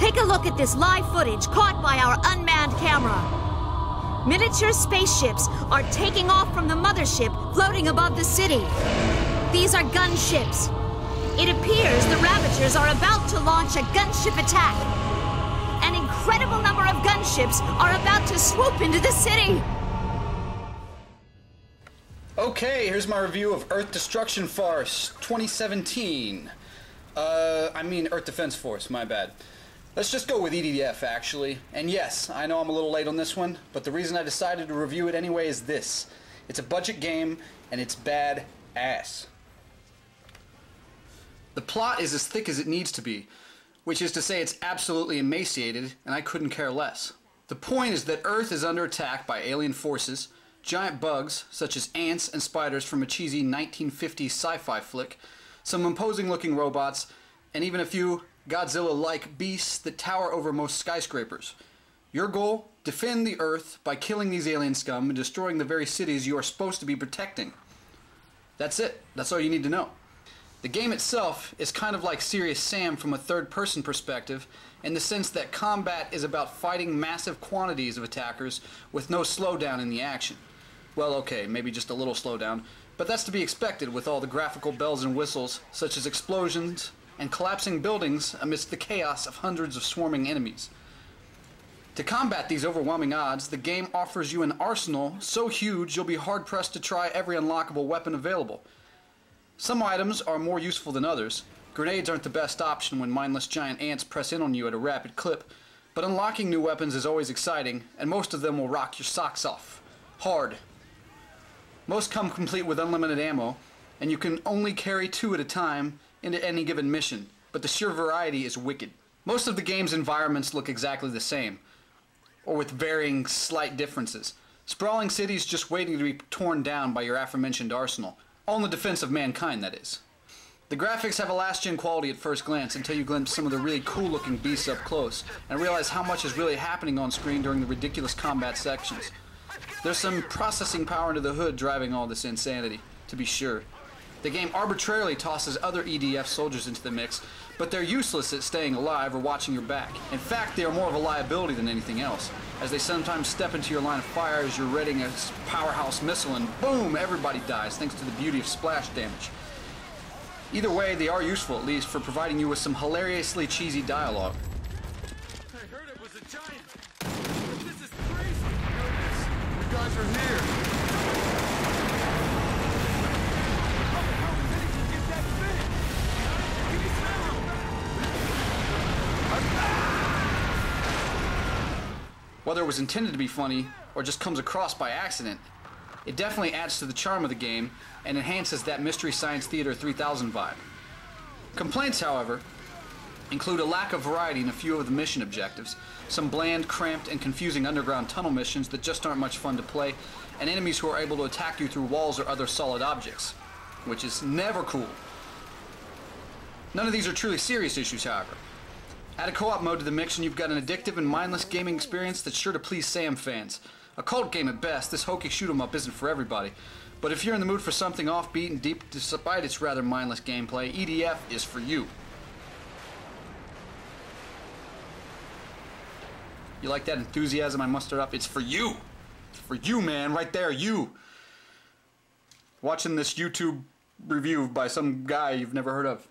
Take a look at this live footage caught by our unmanned camera. Miniature spaceships are taking off from the mothership floating above the city. These are gunships. It appears the Ravagers are about to launch a gunship attack. An incredible number of gunships are about to swoop into the city. Okay, here's my review of Earth Destruction Farce 2017. Earth Defense Force, my bad. Let's just go with EDF, actually. And yes, I know I'm a little late on this one, but the reason I decided to review it anyway is this. It's a budget game, and it's bad ass. The plot is as thick as it needs to be, which is to say it's absolutely emaciated, and I couldn't care less. The point is that Earth is under attack by alien forces, giant bugs, such as ants and spiders from a cheesy 1950s sci-fi flick, some imposing-looking robots, and even a few Godzilla-like beasts that tower over most skyscrapers. Your goal? Defend the Earth by killing these alien scum and destroying the very cities you are supposed to be protecting. That's it. That's all you need to know. The game itself is kind of like Serious Sam from a third-person perspective, in the sense that combat is about fighting massive quantities of attackers with no slowdown in the action. Well, okay, maybe just a little slowdown, but that's to be expected with all the graphical bells and whistles, such as explosions and collapsing buildings amidst the chaos of hundreds of swarming enemies. To combat these overwhelming odds, the game offers you an arsenal so huge you'll be hard-pressed to try every unlockable weapon available. Some items are more useful than others. Grenades aren't the best option when mindless giant ants press in on you at a rapid clip, but unlocking new weapons is always exciting, and most of them will rock your socks off. Hard. Most come complete with unlimited ammo, and you can only carry 2 at a time into any given mission, but the sheer variety is wicked. Most of the game's environments look exactly the same, or with varying slight differences. Sprawling cities just waiting to be torn down by your aforementioned arsenal. All in the defense of mankind, that is. The graphics have a last-gen quality at first glance until you glimpse some of the really cool-looking beasts up close and realize how much is really happening on screen during the ridiculous combat sections. There's some processing power into the hood driving all this insanity, to be sure. The game arbitrarily tosses other EDF soldiers into the mix, but they're useless at staying alive or watching your back. In fact, they are more of a liability than anything else, as they sometimes step into your line of fire as you're readying a powerhouse missile and boom, everybody dies thanks to the beauty of splash damage. Either way, they are useful at least for providing you with some hilariously cheesy dialogue. I heard it was a giant. This is crazy. You guys are here. Whether it was intended to be funny or just comes across by accident, it definitely adds to the charm of the game and enhances that Mystery Science Theater 3000 vibe. Complaints, however, include a lack of variety in a few of the mission objectives, some bland, cramped, and confusing underground tunnel missions that just aren't much fun to play, and enemies who are able to attack you through walls or other solid objects, which is never cool. None of these are truly serious issues, however. Add a co-op mode to the mix and you've got an addictive and mindless gaming experience that's sure to please Sam fans. A cult game at best, this hokey shoot-'em-up isn't for everybody. But if you're in the mood for something offbeat and deep despite its rather mindless gameplay, EDF is for you. You like that enthusiasm I mustered up? It's for you! It's for you, man, right there, you! Watching this YouTube review by some guy you've never heard of.